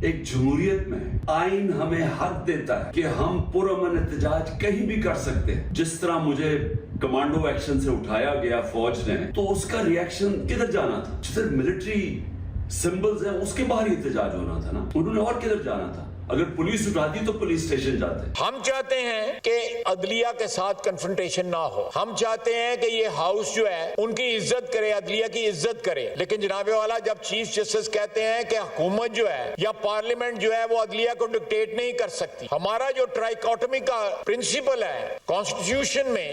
ایک جمہوریت میں آئین ہمیں حق دیتا ہے کہ ہم پرامن احتجاج کہیں بھی کر سکتے ہیں. جس طرح مجھے کمانڈو ایکشن سے اٹھایا گیا فوج نے, تو اس کا ریئیکشن کدھر جانا تھا؟ جدھر ملٹری سمبلز ہیں اس کے باہر احتجاج ہونا تھا نا. انہوں نے اور کدھر جانا تھا؟ اگر پولیس اٹھاتی تو پولیس اسٹیشن جاتے. ہم چاہتے ہیں کہ عدلیہ کے ساتھ کنفرنٹیشن نہ ہو. ہم چاہتے ہیں کہ یہ ہاؤس جو ہے ان کی عزت کرے, عدلیہ کی عزت کرے. لیکن جناب والا, جب چیف جسٹس کہتے ہیں کہ حکومت جو ہے یا پارلیمنٹ جو ہے وہ عدلیہ کو ڈکٹیٹ نہیں کر سکتی. ہمارا جو ٹرائیکاٹمی کا پرنسپل ہے کانسٹیٹیوشن میں,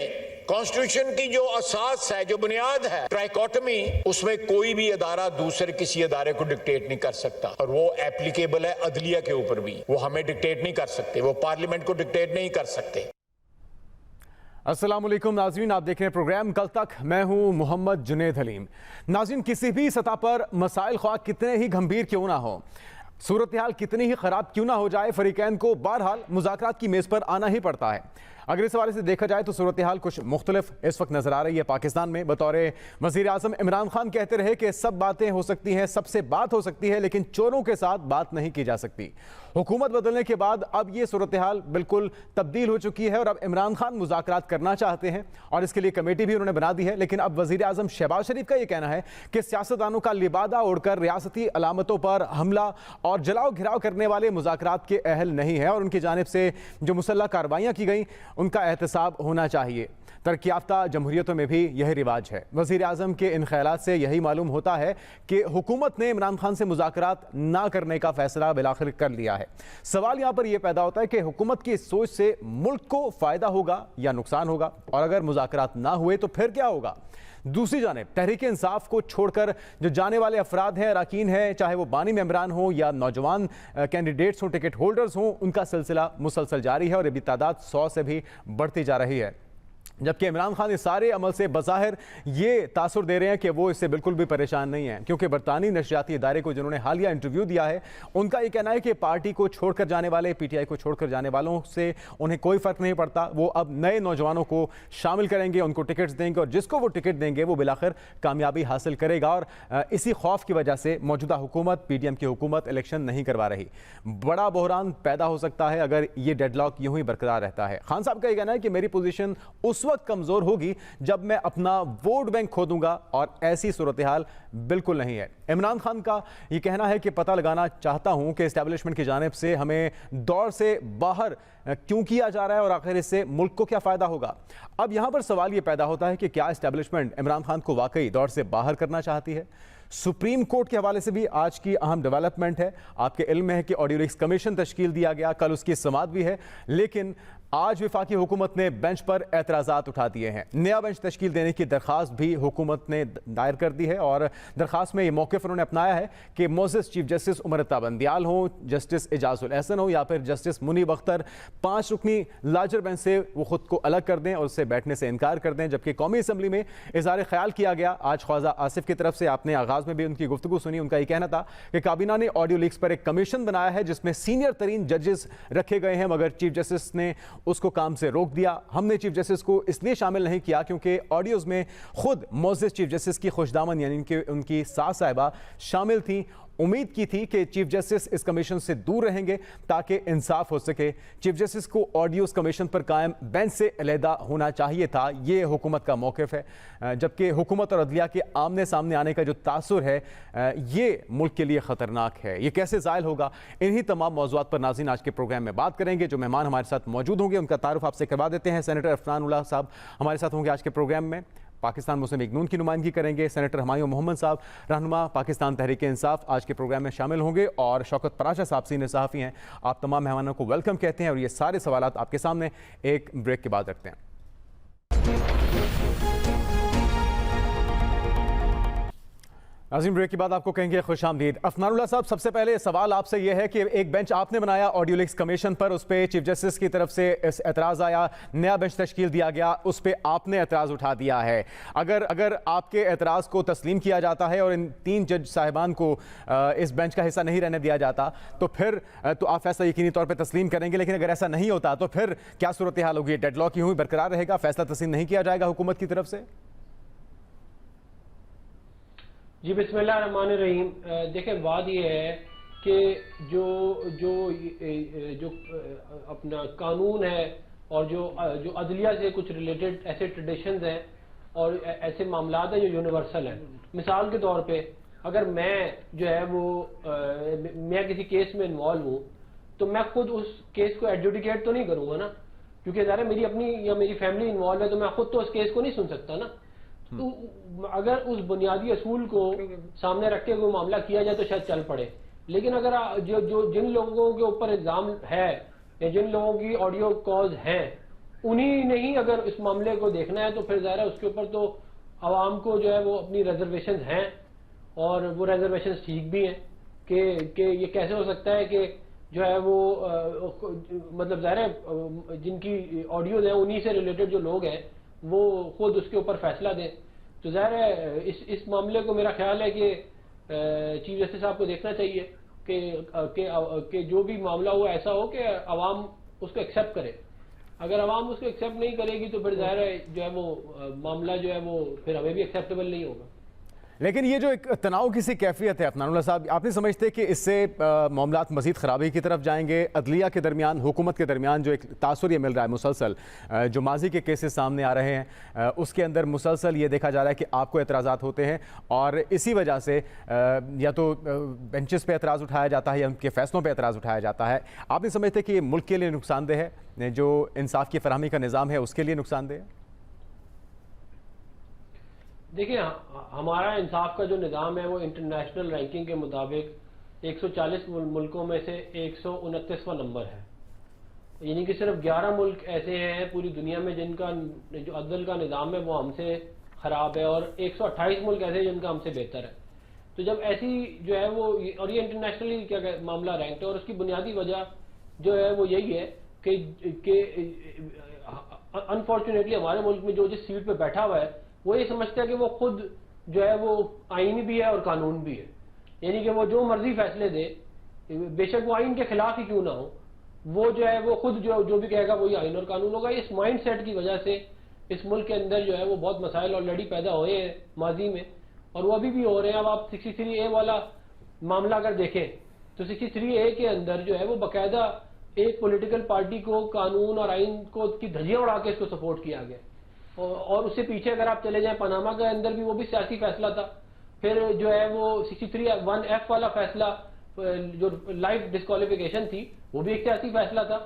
کانسٹیٹیوشن کی جو اساس ہے, جو بنیاد ہے ٹرائیکاٹمی, اس میں کوئی بھی ادارہ دوسرے کسی ادارے کو ڈکٹیٹ نہیں کر سکتا, اور وہ ایپلیکیبل ہے عدلیہ کے اوپر بھی. وہ ہمیں ڈکٹیٹ نہیں کر سکتے, وہ پارلیمنٹ کو ڈکٹیٹ نہیں کر سکتے. السلام علیکم ناظرین, آپ دیکھ رہے ہیں پروگرام کل تک. میں ہوں محمد جنید حلیم. ناظرین, کسی بھی سطح پر مسائل خواہ کتنے ہی گھمبیر کیوں نہ ہو, صورتحال کتنی ہی خراب کیوں نہ ہو جائے, فریقین کو بہرحال مذاکرات کی میز پر آنا ہی پڑتا ہے. اگر اس حوالے سے دیکھا جائے تو صورتحال کچھ مختلف اس وقت نظر آ رہی ہے پاکستان میں. بطور وزیر اعظم عمران خان کہتے رہے کہ سب باتیں ہو سکتی ہیں, سب سے بات ہو سکتی ہے, لیکن چوروں کے ساتھ بات نہیں کی جا سکتی. حکومت بدلنے کے بعد اب یہ صورتحال بالکل تبدیل ہو چکی ہے, اور اب عمران خان مذاکرات کرنا چاہتے ہیں, اور اس کے لیے کمیٹی بھی انہوں نے بنا دی ہے. لیکن اب وزیر اعظم شہباز شریف کا یہ کہنا ہے کہ سیاستدانوں کا لبادہ اوڑھ کر ریاستی علامتوں پر حملہ اور جلاؤ گھراؤ کرنے والے مذاکرات کے اہل نہیں ہے, اور ان کی جانب سے جو مسلح کارروائیاں کی گئیں ان کا احتساب ہونا چاہیے. ترقی یافتہ جمہوریتوں میں بھی یہی رواج ہے. وزیر اعظم کے ان خیالات سے یہی معلوم ہوتا ہے کہ حکومت نے عمران خان سے مذاکرات نہ کرنے کا فیصلہ بالآخر کر لیا ہے. سوال یہاں پر یہ پیدا ہوتا ہے کہ حکومت کی اس سوچ سے ملک کو فائدہ ہوگا یا نقصان ہوگا, اور اگر مذاکرات نہ ہوئے تو پھر کیا ہوگا؟ دوسری جانب تحریک انصاف کو چھوڑ کر جو جانے والے افراد ہیں, اراکین ہیں, چاہے وہ بانی ممبران ہوں یا نوجوان کینڈیڈیٹس ہوں, ٹکٹ ہولڈرز ہوں, ان کا سلسلہ مسلسل جاری ہے, اور ابھی تعداد 100 سے بھی بڑھتی جا رہی ہے. جبکہ عمران خان اس سارے عمل سے بظاہر یہ تاثر دے رہے ہیں کہ وہ اس سے بالکل بھی پریشان نہیں ہیں, کیونکہ برطانوی نشریاتی ادارے کو جنہوں نے حالیہ انٹرویو دیا ہے, ان کا یہ کہنا ہے کہ پارٹی کو چھوڑ کر جانے والے, پی ٹی آئی کو چھوڑ کر جانے والوں سے انہیں کوئی فرق نہیں پڑتا. وہ اب نئے نوجوانوں کو شامل کریں گے, ان کو ٹکٹس دیں گے, اور جس کو وہ ٹکٹ دیں گے وہ بالآخر کامیابی حاصل کرے گا. اور اسی خوف کی وجہ سے موجودہ حکومت, پی ڈی ایم کی حکومت, الیکشن نہیں کروا رہی. بڑا بحران پیدا ہو سکتا ہے اگر یہ ڈیڈ لاک یوں ہی برقرار رہتا ہے. خان صاحب کا یہ کہنا ہے کہ میری پوزیشن اس وقت کمزور ہوگی جب میں اپنا ووٹ بینک کھو دوں گا, اور ایسی صورتحال بالکل نہیں ہے. عمران خان کا یہ کہنا ہے کہ پتہ لگانا چاہتا ہوں کہ اسٹیبلشمنٹ کی جانب سے ہمیں دور سے باہر کیوں کیا جا رہا ہے, اور آخر اس سے ملک کو کیا فائدہ ہوگا. اب یہاں پر سوال یہ پیدا ہوتا ہے کہ کیا اسٹیبلشمنٹ عمران خان کو واقعی دور سے باہر کرنا چاہتی ہے؟ سپریم کورٹ کے حوالے سے بھی آج کی اہم ڈیولپمنٹ ہے. آپ کے علم میں ہے کہ آڈیو لیکس کمیشن تشکیل دیا گیا, کل اس کی سماعت بھی ہے, لیکن آج وفاقی حکومت نے بینچ پر اعتراضات اٹھا دیے ہیں. نیا بینچ تشکیل دینے کی درخواست بھی حکومت نے دائر کر دی ہے, اور درخواست میں یہ موقف انہوں نے اپنایا ہے کہ موزس چیف جسٹس عمر اتاب بندیال ہوں, جسٹس اعجاز الاحسن ہوں, یا پھر جسٹس منیب اختر, 5 رکنی لارجر بینچ سے وہ خود کو الگ کر دیں اور اس سے بیٹھنے سے انکار کر دیں. جبکہ قومی اسمبلی میں اظہار خیال کیا گیا آج خواجہ آصف کی طرف سے, آپ نے آغاز میں بھی ان کی گفتگو سنی. ان کا یہ کہنا تھا کہ کابینہ نے آڈیو لیکس پر ایک کمیشن بنایا ہے جس میں سینئر ترین ججز رکھے گئے ہیں, مگر چیف جسٹس نے اس کو کام سے روک دیا. ہم نے چیف جسٹس کو اس لیے شامل نہیں کیا کیونکہ آڈیوز میں خود معزز چیف جسٹس کی خوش دامن یعنی کہ ان کی ساس صاحبہ شامل تھیں. امید کی تھی کہ چیف جسٹس اس کمیشن سے دور رہیں گے تاکہ انصاف ہو سکے. چیف جسٹس کو آڈیوز کمیشن پر قائم بینچ سے علیحدہ ہونا چاہیے تھا, یہ حکومت کا موقف ہے. جبکہ حکومت اور عدلیہ کے آمنے سامنے آنے کا جو تاثر ہے یہ ملک کے لیے خطرناک ہے. یہ کیسے زائل ہوگا, انہی تمام موضوعات پر ناظرین آج کے پروگرام میں بات کریں گے. جو مہمان ہمارے ساتھ موجود ہوں گے ان کا تعارف آپ سے کروا دیتے ہیں. سینیٹر عفنان اللہ صاحب ہمارے ساتھ ہوں گے آج کے پروگرام میں, پاکستان مسلم لیگ نون کی نمائندگی کریں گے. سینیٹر ہمایوں محمد صاحب رہنما پاکستان تحریک انصاف آج کے پروگرام میں شامل ہوں گے, اور شوکت پراشا صاحب سینئر صحافی ہیں. آپ تمام مہمانوں کو ویلکم کہتے ہیں, اور یہ سارے سوالات آپ کے سامنے ایک بریک کے بعد رکھتے ہیں. عظیم بریک کے بعد آپ کو کہیں گے خوش آمدید. عفنان اللہ صاحب, سب سے پہلے سوال آپ سے یہ ہے کہ ایک بینچ آپ نے بنایا آڈیو لیکس کمیشن پر, اس پہ چیف جسٹس کی طرف سے اعتراض آیا, نیا بینچ تشکیل دیا گیا, اس پہ آپ نے اعتراض اٹھا دیا ہے. اگر آپ کے اعتراض کو تسلیم کیا جاتا ہے اور ان 3 جج صاحبان کو اس بینچ کا حصہ نہیں رہنے دیا جاتا تو پھر تو آپ فیصلہ یقینی طور پہ تسلیم کریں گے, لیکن اگر ایسا نہیں ہوتا تو پھر کیا صورتحال ہوگی؟ ڈیڈ لاک یوں ہی برقرار رہے گا, فیصلہ تسلیم نہیں کیا جائے گا حکومت کی طرف سے؟ جی بسم اللہ الرحمن الرحیم. دیکھیں بات یہ ہے کہ جو اپنا قانون ہے اور جو عدلیہ سے کچھ ریلیٹڈ ایسے ٹریڈیشنز ہیں اور ایسے معاملات ہیں جو یونیورسل ہیں. مثال کے طور پہ اگر میں جو ہے وہ میں کسی کیس میں انوالو ہوں تو میں خود اس کیس کو ایڈجوڈیکیٹ تو نہیں کروں گا نا, کیونکہ ظاہر میری اپنی یا میری فیملی انوالو ہے تو میں خود تو اس کیس کو نہیں سن سکتا نا. تو اگر اس بنیادی اصول کو سامنے رکھ کے کوئی معاملہ کیا جائے تو شاید چل پڑے, لیکن اگر جن لوگوں کے اوپر الزام ہے یا جن لوگوں کی آڈیو کالز ہیں انہی نے ہی اگر اس معاملے کو دیکھنا ہے تو پھر ظاہر ہے اس کے اوپر تو عوام کو جو ہے وہ اپنی ریزرویشنز ہیں, اور وہ ریزرویشنز ٹھیک بھی ہیں کہ یہ کیسے ہو سکتا ہے کہ جو ہے وہ مطلب ظاہر ہے جن کی آڈیوز ہیں انہی سے ریلیٹڈ جو لوگ ہیں وہ خود اس کے اوپر فیصلہ دیں. تو ظاہر ہے اس معاملے کو میرا خیال ہے کہ چیف جسٹس صاحب کو دیکھنا چاہیے کہ جو بھی معاملہ ہو ایسا ہو کہ عوام اس کو ایکسیپٹ کرے. اگر عوام اس کو ایکسیپٹ نہیں کرے گی تو پھر ظاہر ہے جو ہے وہ معاملہ جو ہے وہ پھر ہمیں بھی ایکسیپٹیبل نہیں ہوگا. لیکن یہ جو ایک تناؤ کی سی کیفیت ہے عفنان اللہ صاحب, آپ نہیں سمجھتے کہ اس سے معاملات مزید خرابی کی طرف جائیں گے؟ عدلیہ کے درمیان, حکومت کے درمیان جو ایک تاثر یہ مل رہا ہے مسلسل, جو ماضی کے کیسز سامنے آ رہے ہیں اس کے اندر مسلسل یہ دیکھا جا رہا ہے کہ آپ کو اعتراضات ہوتے ہیں اور اسی وجہ سے یا تو بینچز پہ اعتراض اٹھایا جاتا ہے یا ان کے فیصلوں پہ اعتراض اٹھایا جاتا ہے. آپ نہیں سمجھتے کہ یہ ملک کے لیے نقصان دہ ہے؟ جو انصاف کی فراہمی کا نظام ہے اس کے لیے نقصان دہ ہے؟ دیکھیں, ہمارا انصاف کا جو نظام ہے وہ انٹرنیشنل رینکنگ کے مطابق 140 ملکوں میں سے 129واں نمبر ہے. یعنی کہ صرف 11 ملک ایسے ہیں پوری دنیا میں جن کا جو عدل کا نظام ہے وہ ہم سے خراب ہے, اور 128 ملک ایسے ہیں جن کا ہم سے بہتر ہے. تو جب ایسی جو ہے وہ, اور یہ انٹرنیشنلی کیا معاملہ رینکڈ ہے, اور اس کی بنیادی وجہ جو ہے وہ یہی ہے کہ انفارچونیٹلی ہمارے ملک میں جو جس سیٹ پہ بیٹھا ہوا ہے وہ یہ سمجھتا ہے کہ وہ خود جو ہے وہ آئین بھی ہے اور قانون بھی ہے. یعنی کہ وہ جو مرضی فیصلے دے, بے شک وہ آئین کے خلاف ہی کیوں نہ ہو, وہ جو ہے وہ خود جو بھی کہے گا وہی آئین اور قانون ہوگا. اس مائنڈ سیٹ کی وجہ سے اس ملک کے اندر جو ہے وہ بہت مسائل آلریڈی پیدا ہوئے ہیں ماضی میں, اور وہ ابھی بھی ہو رہے ہیں. اب آپ 63A والا معاملہ اگر دیکھیں تو 63A کے اندر جو ہے وہ باقاعدہ ایک پولیٹیکل پارٹی کو قانون اور آئین کو کی دھجیاں اڑا کے اس کو سپورٹ کیا گیا, اور اس سے پیچھے اگر آپ چلے جائیں پاناما کے اندر بھی وہ بھی سیاسی فیصلہ تھا. پھر جو ہے وہ 63(1)(f) والا فیصلہ جو لائف ڈسکوالیفیکیشن تھی وہ بھی ایک سیاسی فیصلہ تھا.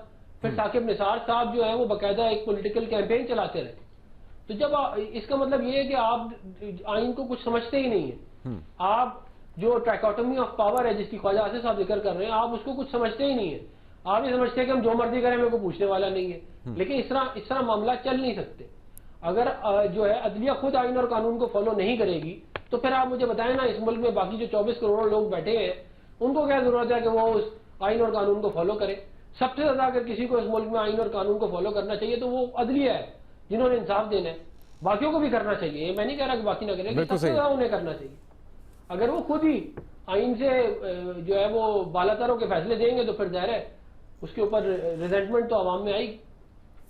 پھر ثاقب نثار صاحب جو ہے وہ باقاعدہ ایک پولیٹیکل کیمپین چلاتے رہے. تو جب اس کا مطلب یہ ہے کہ آپ آئین کو کچھ سمجھتے ہی نہیں ہیں. آپ جو ٹرائکوٹمی آف پاور ہے جس کی خواجہ آصف صاحب ذکر کر رہے ہیں, آپ اس کو کچھ سمجھتے ہی نہیں ہیں. آپ یہ سمجھتے ہیں کہ ہم جو مرضی کریں میرے کو پوچھنے والا نہیں ہے. لیکن اس طرح معاملہ چل نہیں سکتے. اگر جو ہے عدلیہ خود آئین اور قانون کو فالو نہیں کرے گی تو پھر آپ مجھے بتائیں نا, اس ملک میں باقی جو 24 کروڑ لوگ بیٹھے ہیں ان کو کیا ضرورت ہے کہ وہ اس آئین اور قانون کو فالو کرے؟ سب سے زیادہ اگر کسی کو اس ملک میں آئین اور قانون کو فالو کرنا چاہیے تو وہ عدلیہ ہے جنہوں نے انصاف دینا ہے. باقیوں کو بھی کرنا چاہیے, میں نہیں کہہ رہا کہ باقی نہ کریں, سب سے زیادہ انہیں کرنا چاہیے. اگر وہ خود ہی آئین سے جو ہے وہ بالاتر ہو کے فیصلے دیں گے تو پھر ظاہر ہے اس کے اوپر ریزنٹمنٹ تو عوام میں آئی.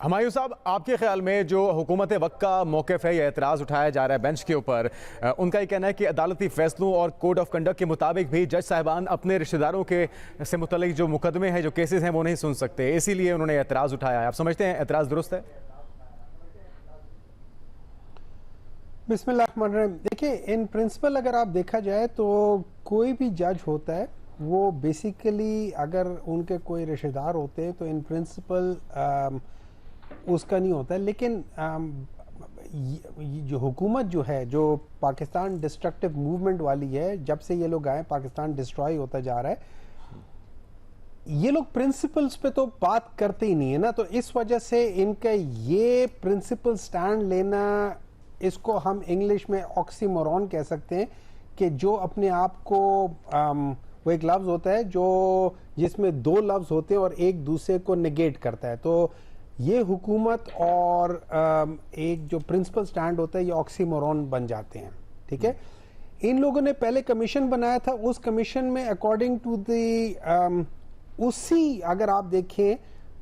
ہمایوں صاحب, آپ کے خیال میں جو حکومت وقت کا موقف ہے یا اعتراض اٹھایا جا رہا ہے بینچ کے اوپر, ان کا یہ کہنا ہے کہ عدالتی فیصلوں اور کوڈ آف کنڈکٹ کے مطابق بھی جج صاحبان اپنے رشتہ داروں کے سے متعلق جو مقدمے ہیں, جو کیسز ہیں وہ نہیں سن سکتے, اسی لیے انہوں نے اعتراض اٹھایا ہے. آپ سمجھتے ہیں اعتراض درست ہے؟ بسم اللہ الرحمن الرحیم. دیکھیں, ان پرنسپل اگر آپ دیکھا جائے تو کوئی بھی جج ہوتا ہے وہ بیسیکلی اگر ان کے کوئی رشتہ دار ہوتے ہیں تو ان پرنسپل اس کا نہیں ہوتا ہے. لیکن جو حکومت جو ہے, جو پاکستان ڈسٹرکٹیو موومنٹ والی ہے, جب سے یہ لوگ آئے پاکستان ڈسٹرائی ہوتا جا رہا ہے, یہ لوگ پرنسپلز پہ تو بات کرتے ہی نہیں ہے نا. تو اس وجہ سے ان کا یہ پرنسپل سٹینڈ لینا, اس کو ہم انگلش میں آکسی مورون کہہ سکتے ہیں, کہ جو اپنے آپ کو وہ ایک لفظ ہوتا ہے جو جس میں دو لفظ ہوتے ہیں اور ایک دوسرے کو نگیٹ کرتا ہے. تو یہ حکومت اور ایک جو پرنسپل سٹینڈ ہوتا ہے یہ آکسی مورون بن جاتے ہیں. ٹھیک ہے, ان لوگوں نے پہلے کمیشن بنایا تھا, اس کمیشن میں اکارڈنگ ٹو دی اسی اگر آپ دیکھیں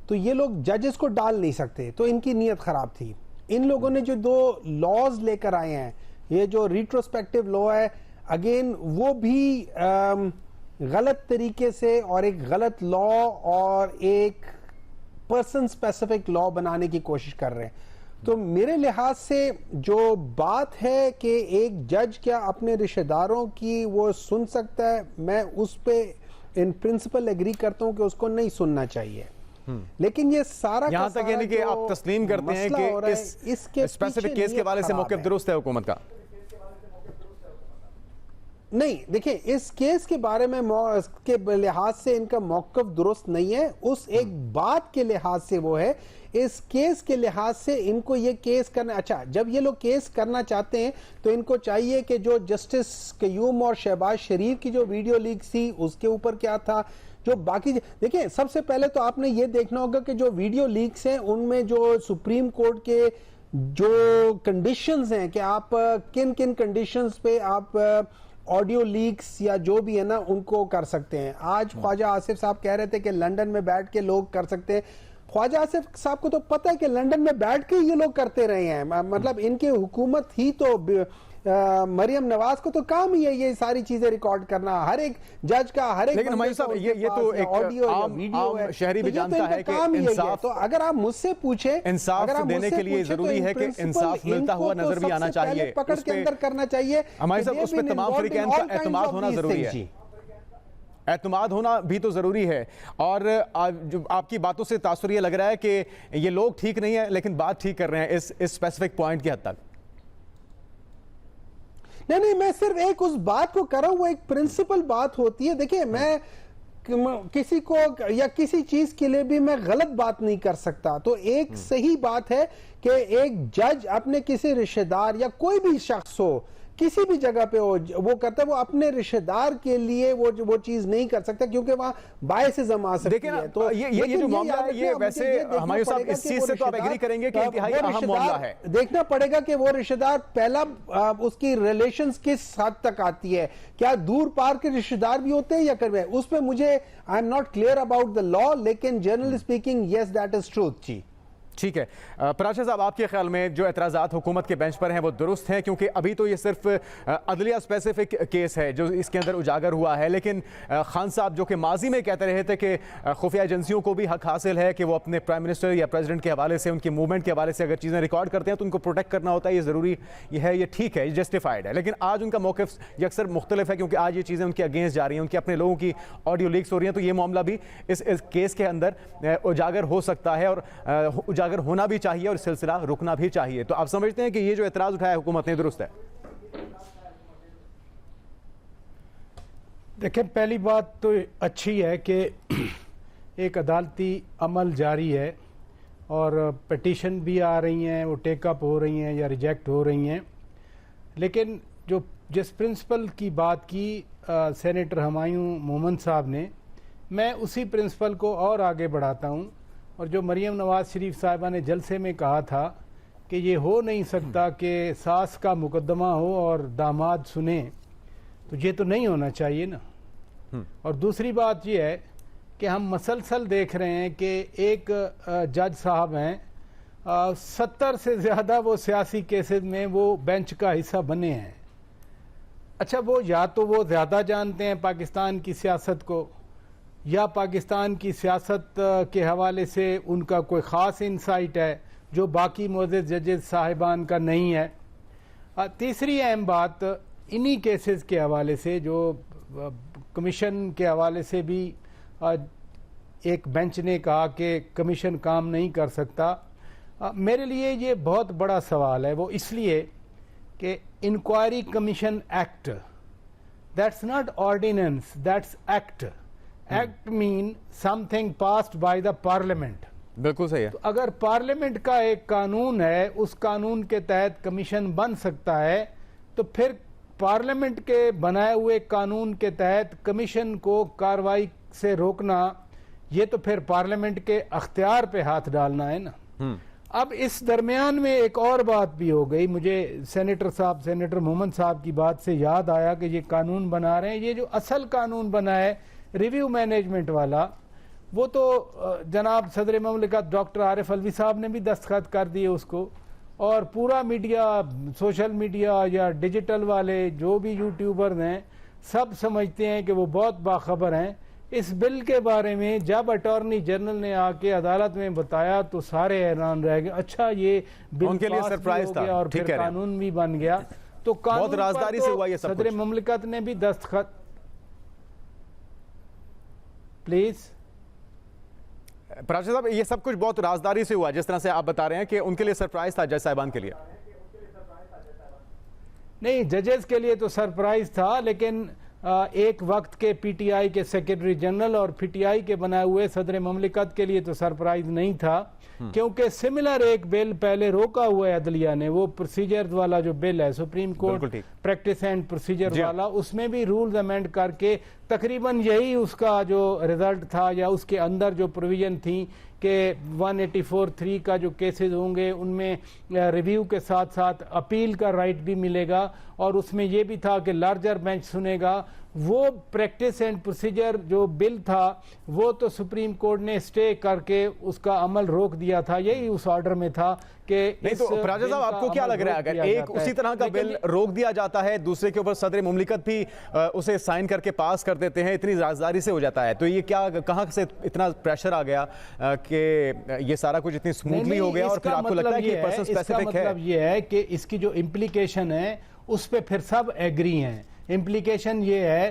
تو یہ لوگ ججز کو ڈال نہیں سکتے, تو ان کی نیت خراب تھی. ان لوگوں نے جو دو لاز لے کر آئے ہیں, یہ جو ریٹروسپیکٹیو لا ہے, اگین وہ بھی غلط طریقے سے اور ایک غلط لا اور ایک پرسن اسپیسیفک لا بنانے کی کوشش کر رہے ہیں. تو میرے لحاظ سے جو بات ہے کہ ایک جج کیا اپنے رشتہ داروں کی وہ سن سکتا ہے, میں اس پہ ان پرنسپل ایگری کرتا ہوں کہ اس کو نہیں سننا چاہیے. لیکن یہ سارا یہاں تک یعنی کہ آپ تسلیم کرتے ہیں کہ اس اسپیسیفک کیس کے حوالے سے موقف درست ہے حکومت کا؟ نہیں, دیکھیں اس کیس کے بارے میں کے لحاظ سے ان کا موقف درست نہیں ہے. اس ایک بات کے لحاظ سے وہ ہے, اس کیس کے لحاظ سے ان کو یہ کیس کرنا, اچھا جب یہ لوگ کیس کرنا چاہتے ہیں تو ان کو چاہیے کہ جو جسٹس قیوم اور شہباز شریف کی جو ویڈیو لیک تھی اس کے اوپر کیا تھا, جو باقی دیکھیں سب سے پہلے تو آپ نے یہ دیکھنا ہوگا کہ جو ویڈیو لیکس ہیں ان میں جو سپریم کورٹ کے جو کنڈیشنز ہیں کہ آپ کن کن کنڈیشنز پہ آپ آڈیو لیکس یا جو بھی ہے نا ان کو کر سکتے ہیں. آج خواجہ آصف صاحب کہہ رہے تھے کہ لنڈن میں بیٹھ کے لوگ کر سکتے ہیں. خواجہ آصف صاحب کو تو پتہ ہے کہ لنڈن میں بیٹھ کے یہ لوگ کرتے رہے ہیں, مطلب ان کی حکومت ہی تو مریم نواز کو تو کام ہی ہے یہ ساری چیزیں ریکارڈ کرنا, ہر ایک جج کا ہر ایک. لیکن ہمارے صاحب یہ تو ایک عام شہری بھی جانتا ہے کہ انصاف, تو اگر آپ مجھ سے پوچھیں انصاف دینے کے لیے ضروری ہے کہ انصاف ملتا ہوا نظر بھی آنا چاہیے, پکڑ کے اندر کرنا چاہیے. ہمارے صاحب اس پہ تمام فریقین کا اعتماد ہونا ضروری ہے, اعتماد ہونا بھی تو ضروری ہے. اور آپ کی باتوں سے تاثر یہ لگ رہا ہے کہ یہ لوگ ٹھیک نہیں ہیں لیکن بات ٹھیک کر رہے ہیں اس اسپیسیفک پوائنٹ کی حد تک. نہیں, میں صرف ایک اس بات کو کر رہا ہوں, وہ ایک پرنسپل بات ہوتی ہے. دیکھیں میں کسی کو یا کسی چیز کے لیے بھی میں غلط بات نہیں کر سکتا. تو ایک صحیح بات ہے کہ ایک جج اپنے کسی رشتہ دار یا کوئی بھی شخص ہو کسی بھی جگہ پہ ہو وہ کرتا ہے, وہ اپنے رشتہ دار کے لیے وہ چیز نہیں کر سکتا کیونکہ وہاں باعث ازم آ سکتی ہے. تو یہ جو معاملہ ہے یہ ویسے ہمارے صاحب اس چیز سے تو آپ ایگری کریں گے کہ انتہائی اہم معاملہ ہے. دیکھنا پڑے گا کہ وہ رشتہ دار پہلا اس کی ریلیشنز کس حد تک آتی ہے, کیا دور پار کے رشتہ دار بھی ہوتے ہیں یا کر اس پہ مجھے I am not clear about the law, لیکن generally speaking yes that is truth. جی ٹھیک ہے. پراشا صاحب آپ کے خیال میں جو اعتراضات حکومت کے بینچ پر ہیں وہ درست ہیں, کیونکہ ابھی تو یہ صرف عدلیہ اسپیسیفک کیس ہے جو اس کے اندر اجاگر ہوا ہے, لیکن خان صاحب جو کہ ماضی میں کہتے رہے تھے کہ خفیہ ایجنسیوں کو بھی حق حاصل ہے کہ وہ اپنے پرائم منسٹر یا پریزیڈنٹ کے حوالے سے ان کی موومنٹ کے حوالے سے اگر چیزیں ریکارڈ کرتے ہیں تو ان کو پروٹیکٹ کرنا ہوتا ہے, یہ ضروری یہ ہے, یہ ٹھیک ہے, یہ جسٹیفائڈ ہے. لیکن آج ان کا موقف یکسر مختلف ہے کیونکہ آج یہ چیزیں ان کے اگینسٹ جا رہی ہیں, ان کے اپنے لوگوں کی آڈیو لیکس ہو رہی ہیں. تو یہ معاملہ بھی اس کیس کے اندر اجاگر ہو سکتا ہے اور اجاگر ہونا بھی چاہیے اور سلسلہ رکنا بھی چاہیے. تو آپ سمجھتے ہیں کہ یہ جو اعتراض اٹھایا حکومت نے درست ہے؟ دیکھیں پہلی بات تو اچھی ہے کہ ایک عدالتی عمل جاری ہے اور پٹیشن بھی آ رہی ہیں, وہ ٹیک اپ ہو رہی ہیں یا ریجیکٹ ہو رہی ہیں. لیکن جس پرنسپل کی بات کی سینیٹر ہمایوں مومن صاحب نے, میں اسی پرنسپل کو اور آگے بڑھاتا ہوں. اور جو مریم نواز شریف صاحبہ نے جلسے میں کہا تھا کہ یہ ہو نہیں سکتا کہ ساس کا مقدمہ ہو اور داماد سنیں, تو یہ تو نہیں ہونا چاہیے نا. اور دوسری بات یہ ہے کہ ہم مسلسل دیکھ رہے ہیں کہ ایک جج صاحب ہیں 70 سے زیادہ وہ سیاسی کیسز میں وہ بینچ کا حصہ بنے ہیں. اچھا وہ یا تو وہ زیادہ جانتے ہیں پاکستان کی سیاست کو یا پاکستان کی سیاست کے حوالے سے ان کا کوئی خاص انسائٹ ہے جو باقی معزز ججز صاحبان کا نہیں ہے. تیسری اہم بات انہی کیسز کے حوالے سے جو کمیشن کے حوالے سے بھی ایک بینچ نے کہا کہ کمیشن کام نہیں کر سکتا. میرے لیے یہ بہت بڑا سوال ہے, وہ اس لیے کہ inquiry commission act that's not ordinance, that's act. Act mean something passed by the parliament. بالکل صحیح ہے. تو اگر پارلیمنٹ کا ایک قانون ہے, اس قانون کے تحت کمیشن بن سکتا ہے, تو پھر پارلیمنٹ کے بنائے ہوئے قانون کے تحت کمیشن کو کارروائی سے روکنا, یہ تو پھر پارلیمنٹ کے اختیار پہ ہاتھ ڈالنا ہے نا. اب اس درمیان میں ایک اور بات بھی ہو گئی, مجھے سینیٹر مومن صاحب کی بات سے یاد آیا کہ یہ قانون بنا رہے ہیں, یہ جو اصل قانون بنا ہے ریویو مینجمنٹ والا, وہ تو جناب صدر مملکت ڈاکٹر عارف الوی صاحب نے بھی دستخط کر دیے اس کو, اور پورا میڈیا, سوشل میڈیا یا ڈیجیٹل والے جو بھی یوٹیوبر ہیں سب سمجھتے ہیں کہ وہ بہت باخبر ہیں. اس بل کے بارے میں جب اٹارنی جنرل نے آ کے عدالت میں بتایا تو سارے حیران رہ گئے. اچھا یہ بل ان کے لیے پاس بھی سرپرائز ہو تھا. گیا اور پھر قانون بھی بن گیا. تو بہت رازداری سے ہوا یہ سب صدر مملکت نے بھی دستخط. پلیز پراجا صاحب یہ سب کچھ بہت رازداری سے ہوا جس طرح سے آپ بتا رہے ہیں کہ ان کے لیے سرپرائز تھا جج صاحبان کے لیے. نہیں ججز کے لیے تو سرپرائز تھا لیکن ایک وقت کے پی ٹی آئی کے سیکرٹری جنرل اور پی ٹی آئی کے بنائے ہوئے صدر مملکت کے لیے تو سرپرائز نہیں تھا کیونکہ سملر ایک بل پہلے روکا ہوا ہے عدلیہ نے. وہ پروسیجر والا جو بل ہے supreme court practice and procedure والا اس میں بھی رولز امینڈ کر کے تقریباً یہی اس کا جو ریزلٹ تھا یا اس کے اندر جو پروویژن تھی کہ 184(3) کا جو کیسز ہوں گے ان میں ریویو کے ساتھ ساتھ اپیل کا رائٹ بھی ملے گا اور اس میں یہ بھی تھا کہ لارجر بینچ سنے گا. وہ پریکٹس اینڈ پروسیجر جو بل تھا وہ تو سپریم کورٹ نے اسٹے کر کے اس کا عمل روک دیا تھا. یہی اس آرڈر میں تھا کہ نہیں تو پراجا صاحب آپ کو کیا لگ رہا ہے اگر ایک اسی طرح کا بل روک دیا جاتا ہے دوسرے کے اوپر صدر مملکت بھی اسے سائن کر کے پاس کر دیتے ہیں اتنی رازداری سے ہو جاتا ہے تو یہ کیا کہاں سے اتنا پریشر آ گیا کہ یہ سارا کچھ اتنی سموتھلی ہو گیا اور پھر آپ کو لگتا ہے کہ پرسن اسپیسیفک ہے. مطلب یہ ہے کہ اس کی جو امپلیکیشن ہے اس پہ پھر سب ایگری ہیں. امپلیکیشن یہ ہے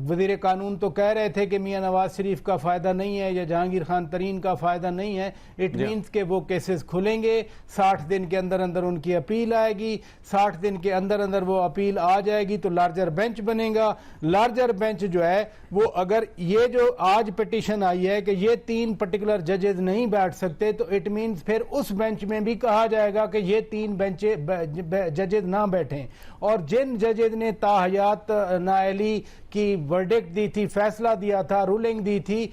وزیر قانون تو کہہ رہے تھے کہ میاں نواز شریف کا فائدہ نہیں ہے یا جہانگیر خان ترین کا فائدہ نہیں ہے. اٹ مینس کہ وہ کیسز کھلیں گے 60 دن کے اندر اندر ان کی اپیل آئے گی 60 دن کے اندر اندر وہ اپیل آ جائے گی تو لارجر بینچ بنے گا. لارجر بینچ جو ہے وہ اگر یہ جو آج پٹیشن آئی ہے کہ یہ 3 پرٹیکولر ججز نہیں بیٹھ سکتے تو اٹ مینس پھر اس بینچ میں بھی کہا جائے گا کہ یہ 3 ججز نہ بیٹھیں. اور جن ججز نے تاحیات نااہلی کی ورڈکٹ دی تھی فیصلہ دیا تھا رولنگ دی تھی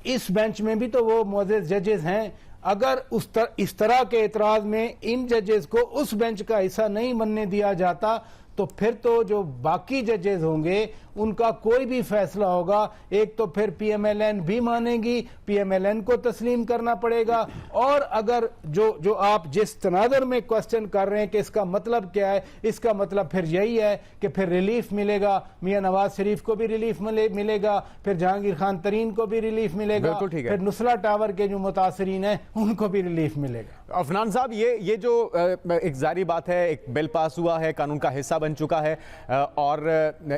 اس بینچ میں بھی تو وہ معزز ججز ہیں. اگر اس طرح کے اعتراض میں ان ججز کو اس بینچ کا حصہ نہیں بننے دیا جاتا تو پھر تو جو باقی ججز ہوں گے ان کا کوئی بھی فیصلہ ہوگا ایک تو پھر پی ایم ایل این بھی مانے گی پی ایم ایل این کو تسلیم کرنا پڑے گا. اور اگر جو آپ جس تناظر میں کوسچن کر رہے ہیں کہ اس کا مطلب کیا ہے اس کا مطلب پھر یہی ہے کہ پھر ریلیف ملے گا میاں نواز شریف کو بھی ریلیف ملے گا پھر جہانگیر خان ترین کو بھی ریلیف ملے گا پھر نصرہ ٹاور کے جو متاثرین ہیں ان کو بھی ریلیف ملے گا. عفنان صاحب یہ جو ایک ظاہری بات ہے ایک بل پاس ہوا ہے قانون کا حصہ بن چکا ہے اور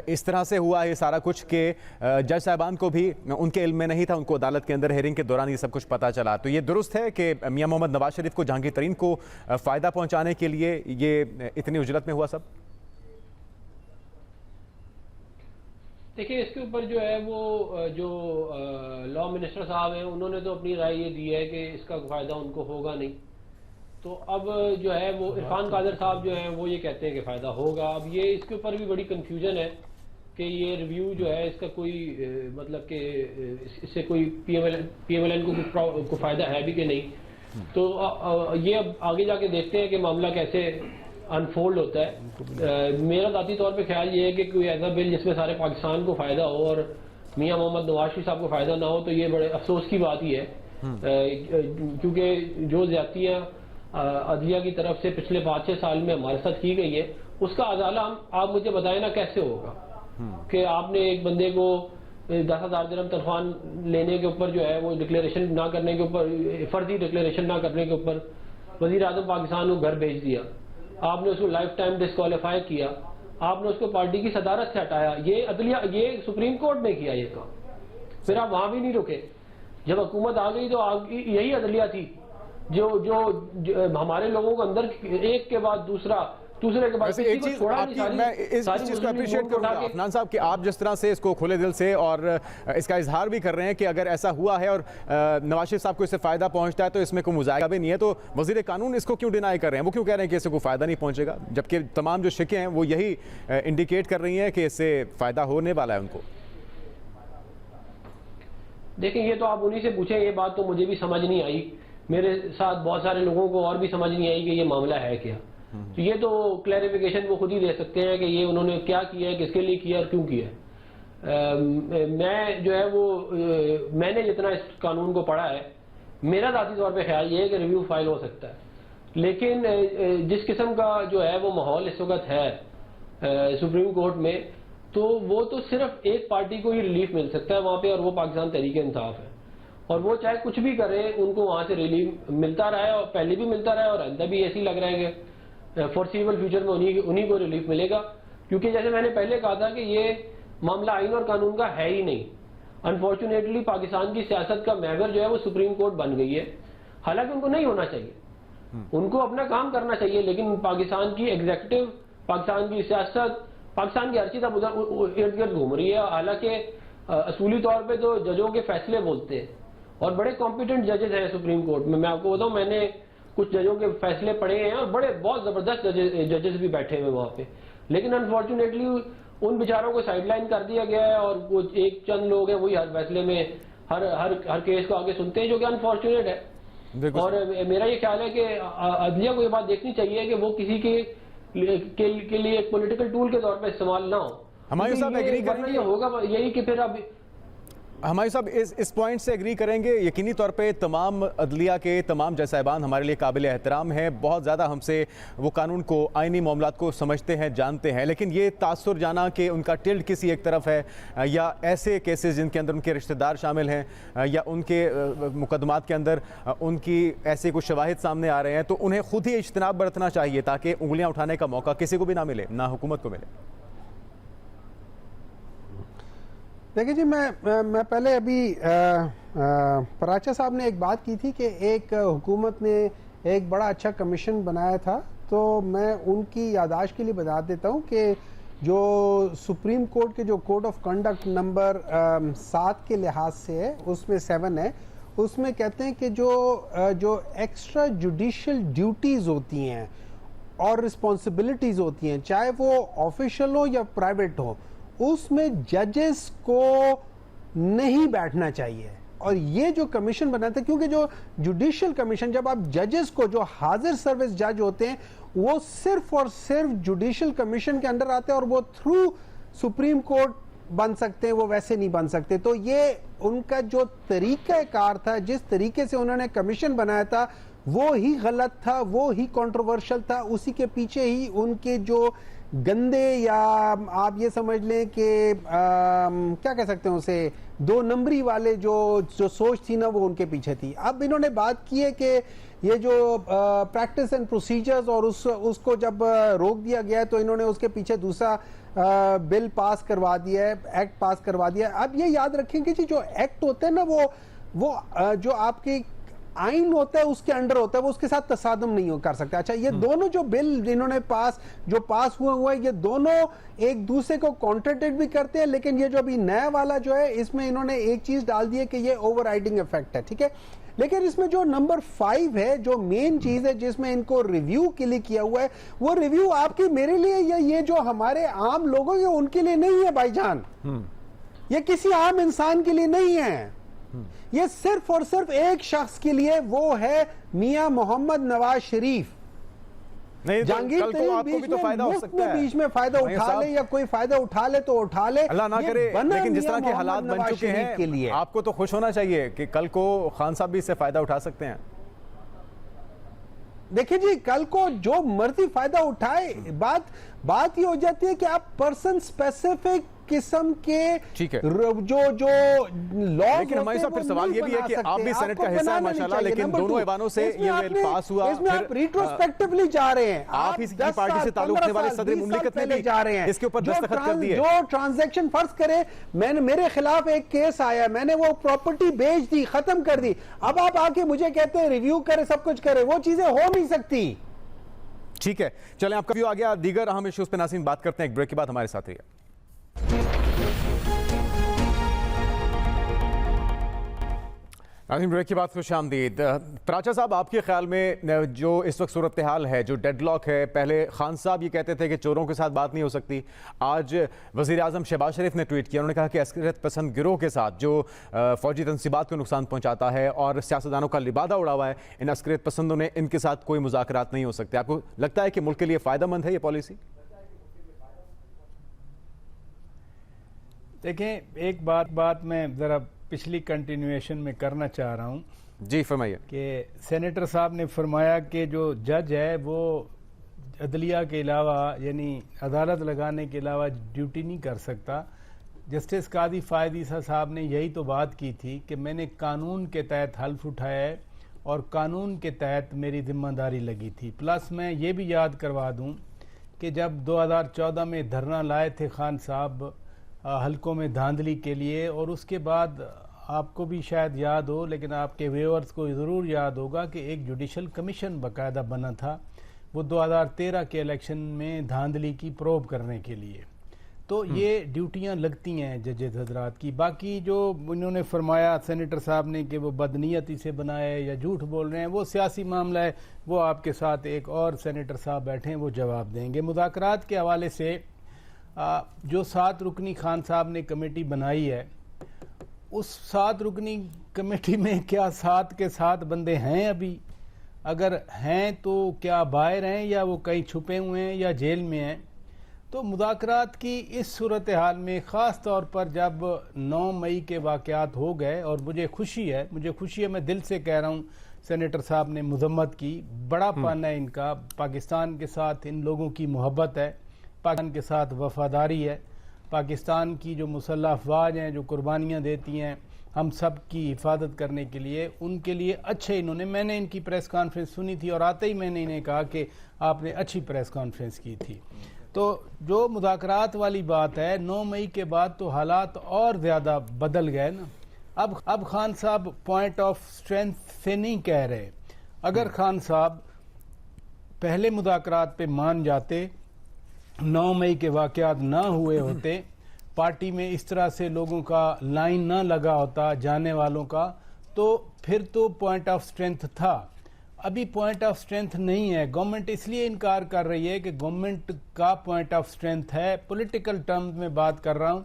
اس طرح سے ہوا ہے سارا کچھ کہ جج صاحبان کو بھی ان کے علم میں نہیں تھا ان کو عدالت کے اندر ہیرنگ کے دوران یہ سب کچھ پتا چلا. تو یہ درست ہے کہ میاں محمد نواز شریف کو جہانگیر ترین کو فائدہ پہنچانے کے لیے یہ اتنی اجلت میں ہوا سب؟ دیکھیں اس کے اوپر جو ہے وہ جو لا منسٹر صاحب ہیں انہوں نے تو اپنی رائے یہ دی ہے کہ اس کا فائدہ ان کو ہوگا نہیں. تو اب جو ہے وہ عرفان قادر صاحب جو ہیں وہ یہ کہتے ہیں کہ فائدہ ہوگا. اب یہ اس کے اوپر بھی بڑی کنفیوژن ہے کہ یہ ریویو جو ہے اس کا کوئی مطلب کہ اس سے کوئی پی ایم ایل این کو فائدہ ہے بھی کہ نہیں. تو یہ اب آگے جا کے دیکھتے ہیں کہ معاملہ کیسے انفولڈ ہوتا ہے. میرا ذاتی طور پہ خیال یہ ہے کہ کوئی ایسا بل جس میں سارے پاکستان کو فائدہ ہو اور میاں محمد نواز شریف صاحب کو فائدہ نہ ہو تو یہ بڑے افسوس کی بات ہی ہے کیونکہ جو زیادتیاں عدلیہ کی طرف سے پچھلے 5-6 سال میں ہمارے ساتھ کی گئی ہے اس کا ازالہ آپ مجھے بتائیں نا کیسے ہوگا کہ آپ نے ایک بندے کو 10,000 درہم تنخواہ لینے کے اوپر جو ہے وہ ڈکلیریشن نہ کرنے کے اوپر فرضی ڈکلیریشن نہ کرنے کے اوپر وزیر اعظم پاکستان کو گھر بھیج دیا. آپ نے اس کو لائف ٹائم ڈسکوالیفائی کیا. آپ نے اس کو پارٹی کی صدارت سے ہٹایا. یہ عدلیہ یہ سپریم کورٹ نے کیا یہ کام. پھر آپ وہاں بھی نہیں رکے. جب حکومت آ گئی تو یہی عدلیہ تھی جو ہمارے لوگوں کو اندر ایک کے بعد دوسرے کے بعد ایک چیز میں اس چیز کو اپریشیٹ کروں گا عفنان صاحب کہ آپ جس طرح سے اس کو کھلے دل سے اور اس کا اظہار بھی کر رہے ہیں کہ اگر ایسا ہوا ہے اور نواز شریف صاحب کو اس سے فائدہ پہنچتا ہے تو اس میں کوئی مذائقہ بھی نہیں ہے تو وزیر قانون اس کو کیوں ڈینائی کر رہے ہیں؟ وہ کیوں کہہ رہے ہیں کہ اس سے کوئی فائدہ نہیں پہنچے گا جبکہ تمام جو شکیں ہیں وہ یہی انڈیکیٹ کر رہی ہیں کہ اس سے فائدہ ہونے والا ہے ان کو. دیکھیں یہ تو آپ انہی سے پوچھیں. یہ بات تو مجھے بھی سمجھ نہیں آئی. میرے ساتھ بہت سارے لوگوں کو اور بھی سمجھ نہیں آئی کہ یہ معاملہ ہے کیا. تو یہ تو کلیریفیکیشن وہ خود ہی دے سکتے ہیں کہ یہ انہوں نے کیا کیا ہے کس کے لیے کیا اور کیوں کیا ہے. میں جو ہے وہ میں نے جتنا اس قانون کو پڑھا ہے میرا ذاتی طور پہ خیال یہ ہے کہ ریویو فائل ہو سکتا ہے. لیکن جس قسم کا جو ہے وہ ماحول اس وقت ہے سپریم کورٹ میں تو وہ تو صرف ایک پارٹی کو ہی ریلیف مل سکتا ہے وہاں پہ، اور وہ پاکستان تحریک انصاف ہے، اور وہ چاہے کچھ بھی کرے ان کو وہاں سے ریلیف ملتا رہا ہے، اور پہلے بھی ملتا رہا ہے، اور آئندہ بھی ایسے ہی لگ رہا ہے کہ فورسیبل فیوچر میں انہی کو ریلیف ملے گا، کیونکہ جیسے میں نے پہلے کہا تھا کہ یہ معاملہ آئین اور قانون کا ہے ہی نہیں. انفارچونیٹلی پاکستان کی سیاست کا محور جو ہے وہ سپریم کورٹ بن گئی ہے، حالانکہ ان کو نہیں ہونا چاہیے، ان کو اپنا کام کرنا چاہیے، لیکن پاکستان کی ایگزیکٹو، پاکستان کی سیاست پاکستان کی ہر چیز اب ارد گرد گھوم رہی ہے. حالانکہ اصولی طور پہ تو ججوں کے فیصلے بولتے ہیں، اور بڑے کمپیٹنٹ ججز ہیں سپریم کورٹ میں آپ کو بتاؤں، میں نے کچھ ججوں کے فیصلے پڑھے ہیں اور بہت زبردست ججز بھی بیٹھے ہوئے وہاں پہ، لیکن انفارچونیٹلی ان بیچاروں کو سائڈ لائن کر دیا گیا ہے، اور وہ ایک چند لوگ ہیں وہی ہر فیصلے میں ہر کیس کو آگے سنتے ہیں، جو کہ انفارچونیٹ ہے. اور میرا یہ خیال ہے کہ عدلیہ کو یہ بات دیکھنی چاہیے کہ وہ کسی کے لیے ایک پولیٹیکل ٹول کے طور پہ استعمال نہ ہو. ہمایوں صاحب ایگری کریں گے؟ ہوگا یہی کہ پھر اب ہمایوں صاحب اس پوائنٹ سے ایگری کریں گے؟ یقینی طور پہ تمام عدلیہ کے تمام جج صاحبان ہمارے لیے قابل احترام ہیں، بہت زیادہ ہم سے وہ قانون کو، آئینی معاملات کو سمجھتے ہیں، جانتے ہیں، لیکن یہ تاثر جانا کہ ان کا ٹلٹ کسی ایک طرف ہے، یا ایسے کیسز جن کے اندر ان کے رشتہ دار شامل ہیں، یا ان کے مقدمات کے اندر ان کی ایسے کچھ شواہد سامنے آ رہے ہیں، تو انہیں خود ہی اجتناب برتنا چاہیے تاکہ انگلیاں اٹھانے کا موقع کسی کو بھی نہ ملے، نہ حکومت کو ملے. دیکھیں جی، میں پہلے ابھی پراچا صاحب نے ایک بات کی تھی کہ ایک حکومت نے ایک بڑا اچھا کمیشن بنایا تھا، تو میں ان کی یادداشت کے لیے بتا دیتا ہوں کہ جو سپریم کورٹ کے جو کوڈ آف کنڈکٹ نمبر 7 کے لحاظ سے ہے، اس میں 7 ہے، اس میں کہتے ہیں کہ جو ایکسٹرا جوڈیشل ڈیوٹیز ہوتی ہیں اور رسپانسبلٹیز ہوتی ہیں، چاہے وہ آفیشیل ہو یا پرائیویٹ ہو، اس میں ججز کو نہیں بیٹھنا چاہیے. اور یہ جو کمیشن بنا تھا، کیونکہ جو جوڈیشل کمیشن، جب آپ ججز کو، جو حاضر سروس جج ہوتے ہیں، وہ صرف اور صرف جوڈیشل کمیشن کے انڈر آتے ہیں، اور وہ تھرو سپریم کورٹ بن سکتے ہیں، وہ ویسے نہیں بن سکتے. تو یہ ان کا جو طریقہ کار تھا، جس طریقے سے انہوں نے کمیشن بنایا تھا، وہ ہی غلط تھا، وہ ہی کنٹروورشل تھا. اسی کے پیچھے ہی ان کے جو گندے، یا آپ یہ سمجھ لیں کہ کیا کہہ سکتے ہیں اسے، 2 نمبری والے جو سوچ تھی نا، وہ ان کے پیچھے تھی. اب انہوں نے بات کی ہے کہ یہ جو پریکٹس اینڈ پروسیجرز، اور اس کو جب روک دیا گیا ہے، تو انہوں نے اس کے پیچھے دوسرا بل پاس کروا دیا ہے، ایکٹ پاس کروا دیا ہے. اب یہ یاد رکھیں کہ جو ایکٹ ہوتا ہے نا، وہ جو آپ کے آئین ہوتا ہے اس کے انڈر ہوتا ہے، وہ اس کے ساتھ تصادم نہیں کر سکتا. اچھا، یہ دونوں جو بل انہوں نے پاس ہوا ہے، یہ دونوں ایک دوسرے کو کانٹرڈکٹ بھی کرتے ہیں، لیکن یہ جو ابھی نیا والا جو ہے، اس میں انہوں نے ایک چیز ڈال دی ہے کہ یہ اوور رائڈنگ افیکٹ ہے، ٹھیک ہے. لیکن اس میں جو نمبر 5 ہے، جو مین چیز ہے جس میں ان کو ریویو کے لیے کیا ہوا ہے، وہ ریویو آپ کی، میرے لیے، یا یہ جو ہمارے عام لوگوں کے، ان کے لیے نہیں ہے بھائی جان، یہ کسی عام انسان کے لیے نہیں ہے، یہ صرف اور صرف ایک شخص کے لیے، وہ ہے میاں محمد نواز شریف. جہانگیر بیچ میں فائدہ اٹھا لے، یا کوئی فائدہ اٹھا لے تو اٹھا لے، اللہ نہ کرے، لیکن جس طرح کے حالات بن چکے ہیں، آپ کو تو خوش ہونا چاہیے کہ کل کو خان صاحب بھی اس سے فائدہ اٹھا سکتے ہیں. دیکھیں جی، کل کو جو مرضی فائدہ اٹھائے، بات یہ ہو جاتی ہے کہ آپ پرسن اسپیسیفک قسم کے جو لاز، لیکن ہمارے ساتھ پھر سوال یہ بھی ہے کہ آپ بھی سینٹ کا حصہ ہیں ماشاءاللہ، لیکن دونوں ایوانوں سے یہ بل پاس ہوا، اس میں آپ ریٹروسپیکٹیولی جا رہے ہیں، آپ اس کی پارٹی سے تعلق رکھنے والے صدر مملکت نے بھی اس کے اوپر دستخط کر دیے. جو ٹرانزیکشن فرض کرے، میرے خلاف ایک کیس آیا، میں نے وہ پراپرٹی بیچ دی، ختم کر دی، اب آپ آ کے مجھے کہتے ہیں ریویو کرے، سب کچھ کرے، وہ چیزیں ہو نہیں سکتی. ٹھیک ہے، چلیں آپ کا ویو آ گیا. دیگر اہم ایشوز پہ ناظرین بات کرتے ہیں ایک بریک کے بعد. ہمارے ساتھ رہیے. ناظرین بریک کے بعد خوش آمدید. پراچا صاحب، آپ کے خیال میں جو اس وقت صورتحال ہے، جو ڈیڈ لاک ہے، پہلے خان صاحب یہ کہتے تھے کہ چوروں کے ساتھ بات نہیں ہو سکتی، آج وزیر اعظم شہباز شریف نے ٹویٹ کیا، انہوں نے کہا کہ عسکریت پسند گروہ کے ساتھ جو فوجی تنصیبات کو نقصان پہنچاتا ہے اور سیاستدانوں کا لبادہ اڑا ہوا ہے، ان عسکریت پسندوں نے ان کے ساتھ کوئی مذاکرات نہیں ہو سکتے. آپ کو لگتا ہے کہ ملک کے لیے فائدہ مند ہے یہ پالیسی؟ دیکھیں، ایک بات میں ذرا پچھلی کنٹینیویشن میں کرنا چاہ رہا ہوں. جی فرمائیے. کہ سینیٹر صاحب نے فرمایا کہ جو جج ہے وہ عدلیہ کے علاوہ یعنی عدالت لگانے کے علاوہ ڈیوٹی نہیں کر سکتا. جسٹس قاضی فائد عیسیٰ صاحب نے یہی تو بات کی تھی کہ میں نے قانون کے تحت حلف اٹھایا ہے اور قانون کے تحت میری ذمہ داری لگی تھی. پلس میں یہ بھی یاد کروا دوں کہ جب 2014 میں دھرنا لائے تھے خان صاحب حلقوں میں دھاندلی کے لیے، اور اس کے بعد آپ کو بھی شاید یاد ہو لیکن آپ کے ویورز کو ضرور یاد ہوگا کہ ایک جوڈیشل کمیشن باقاعدہ بنا تھا وہ 2013 کے الیکشن میں دھاندلی کی پروب کرنے کے لیے. تو یہ ڈیوٹیاں لگتی ہیں ججز حضرات کی. باقی جو انہوں نے فرمایا سینیٹر صاحب نے کہ وہ بدنیتی سے بنائے یا جھوٹ بول رہے ہیں، وہ سیاسی معاملہ ہے، وہ آپ کے ساتھ ایک اور سینیٹر صاحب بیٹھے ہیں، وہ جواب دیں گے. مذاکرات کے حوالے سے جو 7 رکنی خان صاحب نے کمیٹی بنائی ہے، اس 7 رکنی کمیٹی میں کیا 7 کے 7 بندے ہیں ابھی؟ اگر ہیں تو کیا باہر ہیں یا وہ کہیں چھپے ہوئے ہیں یا جیل میں ہیں؟ تو مذاکرات کی اس صورتحال میں خاص طور پر جب 9 مئی کے واقعات ہو گئے، اور مجھے خوشی ہے، میں دل سے کہہ رہا ہوں، سینیٹر صاحب نے مذمت کی، بڑا پن ہے ان کا، پاکستان کے ساتھ ان لوگوں کی محبت ہے، پاکستان کے ساتھ وفاداری ہے، پاکستان کی جو مسلح افواج ہیں جو قربانیاں دیتی ہیں ہم سب کی حفاظت کرنے کے لیے، ان کے لیے اچھے انہوں نے، میں نے ان کی پریس کانفرنس سنی تھی اور آتے ہی میں نے انہیں کہا کہ آپ نے اچھی پریس کانفرنس کی تھی. تو جو مذاکرات والی بات ہے، 9 مئی کے بعد تو حالات اور زیادہ بدل گئے نا. اب خان صاحب پوائنٹ آف اسٹرینتھ سے نہیں کہہ رہے. اگر خان صاحب پہلے مذاکرات پہ مان جاتے، 9 مئی کے واقعات نہ ہوئے ہوتے، پارٹی میں اس طرح سے لوگوں کا لائن نہ لگا ہوتا جانے والوں کا، تو پھر تو پوائنٹ آف اسٹرینتھ تھا. ابھی پوائنٹ آف اسٹرینتھ نہیں ہے. گورنمنٹ اس لیے انکار کر رہی ہے کہ گورنمنٹ کا پوائنٹ آف اسٹرینتھ ہے، پولیٹیکل ٹرمز میں بات کر رہا ہوں.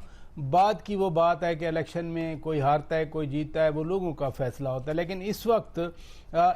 بعد کی وہ بات ہے کہ الیکشن میں کوئی ہارتا ہے کوئی جیتا ہے، وہ لوگوں کا فیصلہ ہوتا ہے. لیکن اس وقت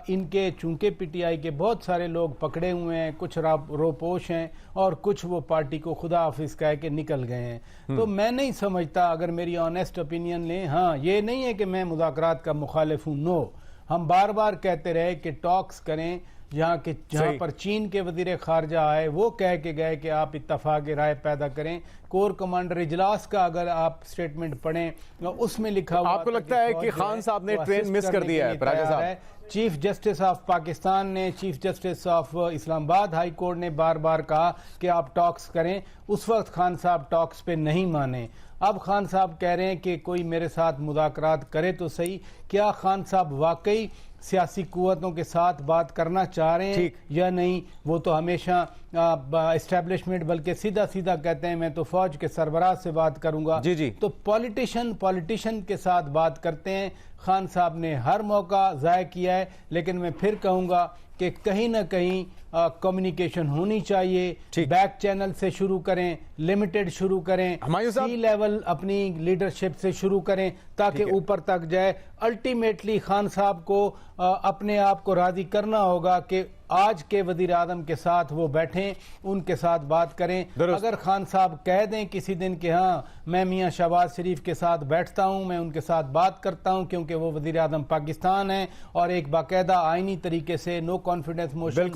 ان کے چونکہ پی ٹی آئی کے بہت سارے لوگ پکڑے ہوئے ہیں، کچھ روپوش ہیں اور کچھ وہ پارٹی کو خدا حافظ کہہ کے نکل گئے ہیں. تو میں نہیں سمجھتا، اگر میری آنیسٹ اوپینین لیں، ہاں یہ نہیں ہے کہ میں مذاکرات کا مخالف ہوں، نو، ہم بار بار کہتے رہے کہ ٹاکس کریں. جہاں پر چین کے وزیر خارجہ آئے وہ کہہ کے گئے کہ آپ اتفاق رائے پیدا کریں. کور کمانڈر اجلاس کا اگر آپ سٹیٹمنٹ پڑھیں اس میں لکھا ہوا، آپ کو لگتا ہے کہ خان صاحب نے ٹرین مس کر دیا ہے؟ راجہ صاحب، چیف جسٹس آف پاکستان نے، چیف جسٹس آف اسلام آباد ہائی کورٹ نے بار بار کہا کہ آپ ٹاکس کریں. اس وقت خان صاحب ٹاکس پہ نہیں مانے. اب خان صاحب کہہ رہے ہیں کہ کوئی میرے ساتھ مذاکرات کرے تو صحیح. کیا خان صاحب واقعی سیاسی قوتوں کے ساتھ بات کرنا چاہ رہے ہیں یا نہیں؟ وہ تو ہمیشہ اسٹیبلشمنٹ بلکہ سیدھا سیدھا کہتے ہیں میں تو فوج کے سربراہ سے بات کروں گا. تو پولیٹیشن کے ساتھ بات کرتے ہیں. خان صاحب نے ہر موقع ضائع کیا ہے، لیکن میں پھر کہوں گا کہ کہیں نہ کہیں کمیونیکیشن ہونی چاہیے. بیک چینل سے شروع کریں، لمیٹڈ شروع کریں، سی لیول اپنی لیڈرشپ سے شروع کریں تاکہ اوپر تک جائے. الٹیمیٹلی خان صاحب کو اپنے آپ کو راضی کرنا ہوگا کہ آج کے وزیر اعظم کے ساتھ وہ بیٹھیں، ان کے ساتھ بات کریں. اگر خان صاحب کہہ دیں کسی دن کہ ہاں میں میاں شہباز شریف کے ساتھ بیٹھتا ہوں، میں ان کے ساتھ بات کرتا ہوں کیونکہ وہ وزیر اعظم پاکستان ہیں اور ایک باقاعدہ آئینی طریقے سے نو کانفیڈنس موشن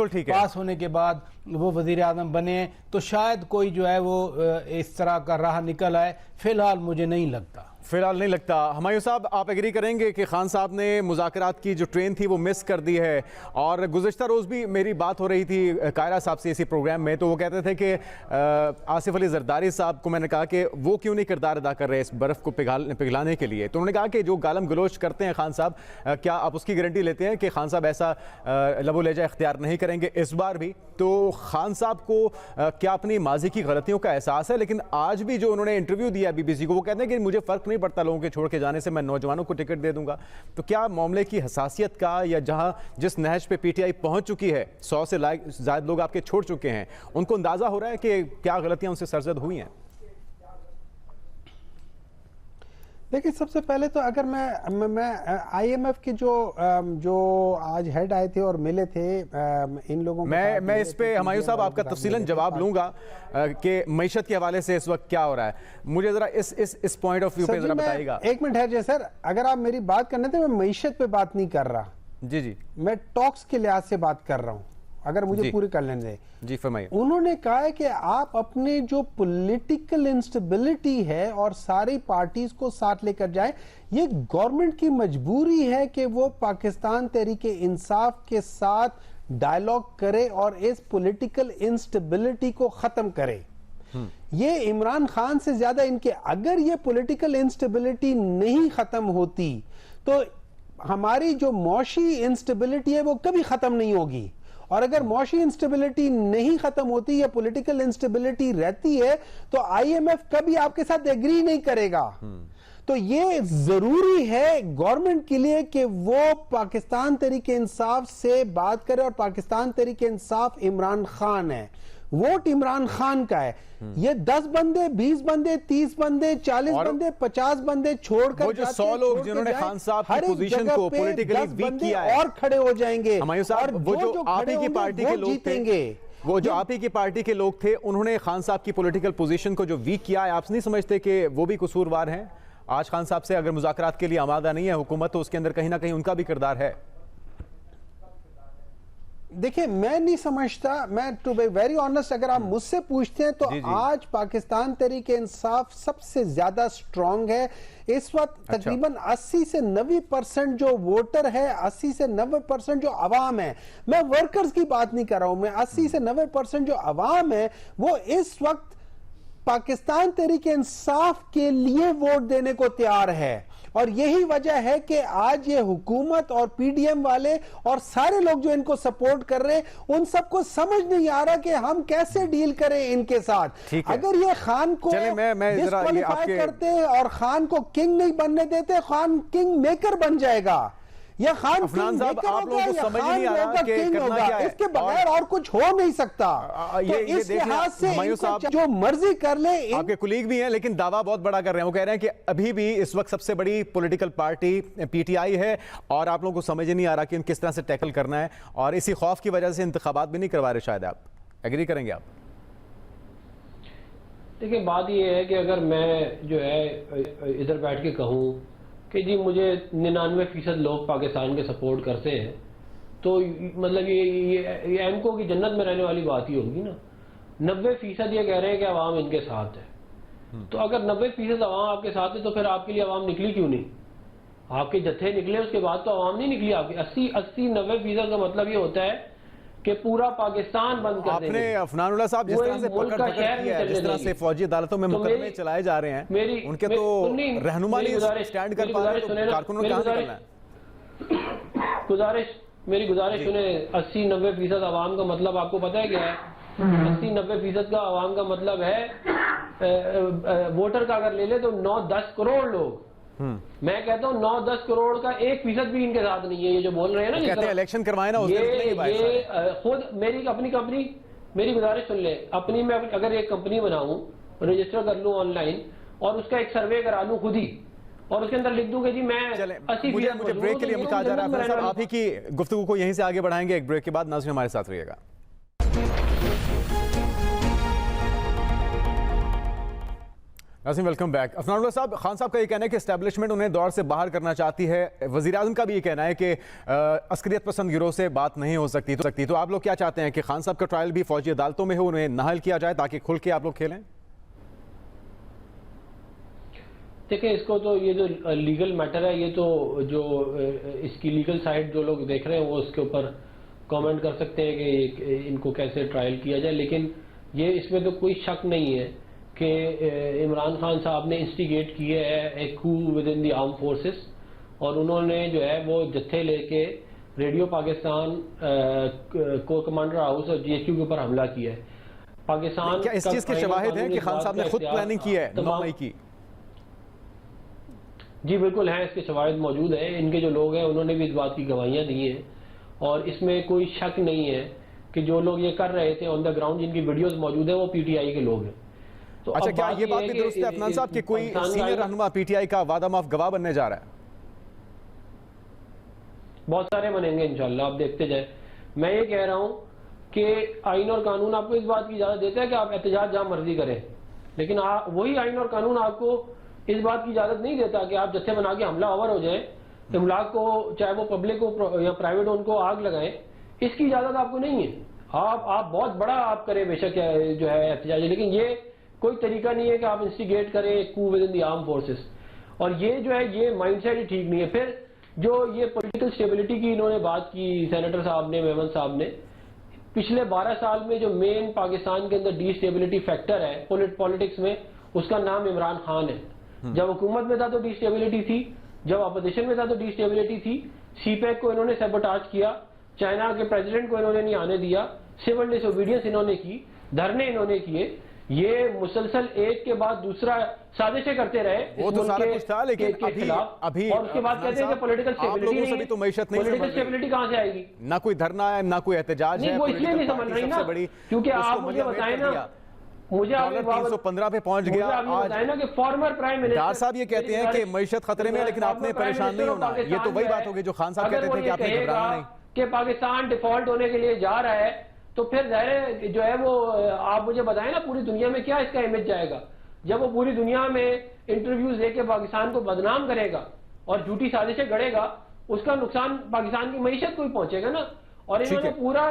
پاس ہونے کے بعد وہ وزیر اعظم بنے ہیں، تو شاید کوئی جو ہے وہ اس طرح کا راہ نکل آئے. فی الحال مجھے نہیں لگتا. ہمایوں صاحب، آپ ایگری کریں گے کہ خان صاحب نے مذاکرات کی جو ٹرین تھی وہ مس کر دی ہے؟ اور گزشتہ روز بھی میری بات ہو رہی تھی قائرہ صاحب سے اسی پروگرام میں، تو وہ کہتے تھے کہ آصف علی زرداری صاحب کو میں نے کہا کہ وہ کیوں نہیں کردار ادا کر رہے اس برف کو پگھلانے کے لیے. تو انہوں نے کہا کہ جو گالم گلوچ کرتے ہیں خان صاحب، کیا آپ اس کی گارنٹی لیتے ہیں کہ خان صاحب ایسا لب و لہجہ اختیار نہیں کریں گے اس بار بھی؟ تو خان صاحب کو کیا اپنی ماضی کی غلطیوں کا احساس ہے؟ لیکن آج بھی جو انہوں نے انٹرویو دیا بی بی سی کو، وہ کہتے ہیں کہ مجھے فرق نہیں پڑتا لوگوں کے چھوڑ کے جانے سے، میں نوجوانوں کو ٹکٹ دے دوں گا. تو کیا معاملے کی حساسیت کا، یا جس نہج پہ پی ٹی آئی پہنچ چکی ہے، 100 سے زائد لوگ آپ کے چھوڑ چکے ہیں، ان کو اندازہ ہو رہا ہے کہ کیا غلطیاں ان سے سرزد ہوئی ہیں؟ دیکھیں، سب سے پہلے تو اگر میں آئی ایم ایف کے جو آج ہیڈ آئے تھے اور ملے تھے ان لوگوں کو، میں اس پہ ہمایوں صاحب آپ کا تفصیلاً جواب لوں گا کہ معیشت کے حوالے سے اس وقت کیا ہو رہا ہے. مجھے ذرا اس پوائنٹ آف ویو پہ ذرا بتائیے گا. ایک منٹ ہے جی سر، اگر آپ میری بات کرنے تھے، میں معیشت پہ بات نہیں کر رہا. جی میں ٹاکس کے لحاظ سے بات کر رہا ہوں. اگر مجھے پوری کر لینے دیں. جی فرمائیے. انہوں نے کہا ہے کہ آپ اپنے جو پولیٹیکل انسٹیبلٹی ہے اور ساری پارٹیز کو ساتھ لے کر جائیں. یہ گورنمنٹ کی مجبوری ہے کہ وہ پاکستان تحریک انصاف کے ساتھ ڈائلاگ کرے اور اس پولیٹیکل انسٹیبلٹی کو ختم کرے. یہ عمران خان سے زیادہ ان کے, اگر یہ پولیٹیکل انسٹیبلٹی نہیں ختم ہوتی تو ہماری جو معاشی انسٹیبلٹی ہے وہ کبھی ختم نہیں ہوگی. اور اگر معاشی انسٹیبلٹی نہیں ختم ہوتی یا پولیٹیکل انسٹیبلٹی رہتی ہے تو آئی ایم ایف کبھی آپ کے ساتھ ایگری نہیں کرے گا. تو یہ ضروری ہے گورنمنٹ کے لیے کہ وہ پاکستان تحریک انصاف سے بات کرے, اور پاکستان تحریک انصاف عمران خان ہے, ووٹ عمران خان کا ہے. یہ 10 بندے 20 بندے 30 بندے 40 بندے 50 بندے چھوڑ کر وہ جو 100 لوگ جنہوں نے خان صاحب کی پوزیشن کو پولیٹیکلی ویک کیا ہے اور کھڑے ہو جائیں گے. ہمایوں صاحب, وہ جو آپ ہی کی پارٹی کے لوگ تھے, وہ جو آپ ہی کی پارٹی کے لوگ تھے, انہوں نے خان صاحب کی پولیٹیکل پوزیشن کو جو ویک کیا ہے, آپ نہیں سمجھتے کہ وہ بھی قصوروار ہیں؟ آج خان صاحب سے اگر مذاکرات کے لیے آمادہ نہیں ہے حکومت تو اس کے اندر کہیں نہ کہیں ان کا بھی کردار ہے. دیکھیں میں نہیں سمجھتا, میں ٹو بی ویری آنسٹ اگر آپ مجھ سے پوچھتے ہیں تو آج پاکستان تحریک انصاف سب سے زیادہ سٹرونگ ہے. اس وقت تقریباً 80 سے 90% جو ووٹر ہے, 80 سے 90% جو عوام ہے, میں ورکرز کی بات نہیں کر رہا ہوں, میں 80 سے 90% جو عوام ہے وہ اس وقت پاکستان تحریک انصاف کے لیے ووٹ دینے کو تیار ہے. اور یہی وجہ ہے کہ آج یہ حکومت اور پی ڈی ایم والے اور سارے لوگ جو ان کو سپورٹ کر رہے ہیں ان سب کو سمجھ نہیں آ رہا کہ ہم کیسے ڈیل کریں ان کے ساتھ. اگر یہ خان کو ڈسکوالیفائی کرتے اور خان کو کنگ نہیں بننے دیتے, خان کنگ میکر بن جائے گا. یہ خان کنگ میکر ہوگا یا خان ہوگا کنگ ہوگا, اس کے بغیر اور کچھ ہو نہیں سکتا. تو اس لحاظ سے ان کو جو مرضی کر لے. آپ کے کولیگ بھی ہیں لیکن دعویٰ بہت بڑا کر رہے ہیں, وہ کہہ رہے ہیں کہ ابھی بھی اس وقت سب سے بڑی political party P T I ہے اور آپ لوگوں کو سمجھ نہیں آ رہا کہ ان کس طرح سے ٹیکل کرنا ہے, اور اسی خوف کی وجہ سے انتخابات بھی نہیں کروا رہے. شاید آپ ایگری کریں گے؟ آپ دیکھیں بات یہ ہے کہ اگر میں جو ہے ادھر بیٹھ کے کہوں کہ جی مجھے 99% لوگ پاکستان کے سپورٹ کرتے ہیں تو مطلب یہ ایم کو کی جنت میں رہنے والی بات ہی ہوگی نا. 90% یہ کہہ رہے ہیں کہ عوام ان کے ساتھ ہے. تو اگر 90% عوام آپ کے ساتھ ہے تو پھر آپ کے لیے عوام نکلی کیوں نہیں؟ آپ کے جتھے نکلے اس کے بعد تو عوام نہیں نکلی آپ کی. 80-90% کا مطلب یہ ہوتا ہے کہ پورا پاکستان بند کر دیں گے. آپ نے عفنان اللہ صاحب جس طرح سے پکڑ کیا ہے, جس طرح سے فوجی عدالتوں میں مقدمے چلائے جا رہے ہیں, ان کے تو رہنما نہیں سٹینڈ کر پا رہے, تو کارکنوں نے کہاں نکلنا ہے؟ میری گزارش سنیں. 80-90% عوام کا مطلب آپ کو پتہ ہے کیا ہے؟ 80-90% کا عوام کا مطلب ہے ووٹر کا اگر لے لے تو 9-10 کروڑ لوگ. میں کہتا ہوں 9-10 کروڑ کا 1% بھی ان کے ساتھ نہیں ہے. یہ جو بول رہے ہیں نا کہتے ہیں الیکشن کروائے نا, یہ خود میری اپنی کمپنی, میری گزارش سن لیں, اپنی میں اگر ایک کمپنی بناؤں, رجسٹر کر لوں آن لائن اور اس کا ایک سروے کرا لوں خود ہی, اور اس کے اندر لکھ دوں کہ جی میں 80% مجھے بریک کے لیے کہا جا رہا ہے. آپ ہی کی گفتگو کو یہیں سے آگے بڑھائیں گے ایک بریک کے بعد. ناظرین ہمارے ساتھ رہیے گا. ناظرین ویلکم بیک. عفنان اللہ صاحب, خان صاحب کا یہ کہنا ہے کہ اسٹیبلشمنٹ انہیں دور سے باہر کرنا چاہتی ہے. وزیر اعظم کا بھی یہ کہنا ہے کہ عسکریت پسند گروہ سے بات نہیں ہو سکتی. تو آپ لوگ کیا چاہتے ہیں کہ خان صاحب کا ٹرائل بھی فوجی عدالتوں میں ہو, انہیں نااہل کیا جائے تاکہ کھل کے آپ لوگ کھیلیں؟ دیکھیں اس کو تو یہ جو لیگل میٹر ہے, یہ تو جو اس کی لیگل سائٹ جو لوگ دیکھ رہے ہیں وہ اس کے اوپر کامنٹ کر سکتے ہیں کہ ان کو کیسے ٹرائل کیا جائے. لیکن یہ اس میں تو کوئی شک نہیں ہے کہ عمران خان صاحب نے انسٹیگیٹ کیا ہے ایک کو with in the arm forces, اور انہوں نے جو ہے وہ جتھے لے کے ریڈیو پاکستان کو کمانڈر ہاؤس اور جی ایچ کیو کے اوپر حملہ کیا ہے. پاکستان کیا اس چیز کے شواہد ہیں کہ خان صاحب نے خود پلاننگ کی ہے 9 مئی کی؟ جی بالکل ہیں, اس کے شواہد موجود ہیں. ان کے جو لوگ ہیں انہوں نے بھی اس بات کی گواہیاں دی ہیں, اور اس میں کوئی شک نہیں ہے کہ جو لوگ یہ کر رہے تھے آن دا گراؤنڈ, جن کی ویڈیوز موجود ہیں وہ پی ٹی آئی کے لوگ ہیں. اچھا, کیا یہ بات بھی درست ہے عفنان صاحب کہ کوئی سینئر رہنما پی ٹی آئی کا وعدہ معاف گواہ بننے جا رہا ہے؟ بہت سارے بنیں گے انشاءاللہ, آپ دیکھتے جائیں. میں یہ کہہ رہا ہوں کہ آئین اور قانون آپ کو اس بات کی اجازت دیتا ہے کہ آپ احتجاج جہاں مرضی کریں, لیکن وہی آئین اور قانون آپ کو اس بات کی اجازت نہیں دیتا کہ آپ جتھے بنا کے حملہ آور ہو جائیں, املاک کو چاہے وہ پبلک ہو یا پرائیویٹ ہو ان کو آگ لگائیں. اس کی اجازت آپ کو نہیں ہے. آپ بہت بڑا آپ کریں بے شک جو ہے احتجاج، لیکن یہ کوئی طریقہ نہیں ہے کہ آپ انسٹیگیٹ کریں کو with in the arm forces, اور یہ جو ہے یہ مائنڈ سیٹ ہی ٹھیک نہیں ہے۔ پھر جو یہ پولیٹیکل سٹیبلٹی کی انہوں نے بات کی سینیٹر صاحب نے، میمن صاحب نے، پچھلے 12 سال میں جو مین پاکستان کے اندر ڈی اسٹیبلٹی فیکٹر ہے پولیٹکس میں، اس کا نام عمران خان ہے۔ جب حکومت میں تھا تو ڈی اسٹیبلٹی تھی، جب اپوزیشن میں تھا تو ڈی اسٹیبلٹی تھی۔ سی پیک کو انہوں نے سیبوٹاج کیا، چائنا کے پریزیڈنٹ کو انہوں نے نہیں آنے دیا، سول ڈس اوبیڈینس انہوں نے کی، دھرنے انہوں نے کیے، یہ مسلسل ایک کے بعد دوسرا سازشیں کرتے رہے وہ تو سارا کچھ تھا، لیکن ابھی اور اس کے بعد کہتے ہیں کہ پولیٹیکل اسٹیبلٹی نہیں ہے، پولیٹیکل اسٹیبلٹی کہاں سے آئے گی؟ نہ کوئی دھرنا ہے، نہ کوئی احتجاج ہے، وہ اس لیے نہیں سمجھ رہی نا کیونکہ آپ مجھے بتائیں نا، مجھے $315 پہ پہنچ گیا آج۔ کہ فارمر پرائم منسٹر ڈار صاحب یہ کہتے ہیں کہ معیشت خطرے میں، لیکن آپ نے پریشان نہیں ہونا، یہ تو وہی بات ہوگی جو خان صاحب کہتے تھے کہ آپ نے گھبرانا نہیں کہ پاکستان ڈیفالٹ ہونے کے لیے جا رہا ہے، تو پھر ظاہر جو ہے وہ آپ مجھے بتائیں نا پوری دنیا میں کیا اس کا امیج جائے گا؟ جب وہ پوری دنیا میں انٹرویوز دے کے پاکستان کو بدنام کرے گا اور جھوٹی سازشیں گڑے گا، اس کا نقصان پاکستان کی معیشت کو ہی پہنچے گا نا۔ اور انہوں نے پورا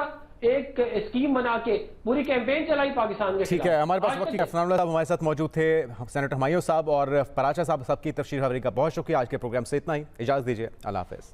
ایک اسکیم بنا کے پوری کیمپین چلائی پاکستان کے خلاف۔ ٹھیک ہے، ہمارے پاس وقت کی افنان اللہ صاحب ہمارے ساتھ موجود تھے، سینیٹر ہمایوں صاحب اور پراچا صاحب، سب کی تفصیل خبری کا بہت شکریہ۔ آج کے پروگرام سے اتنا ہی، اجازت دیجیے، اللہ حافظ۔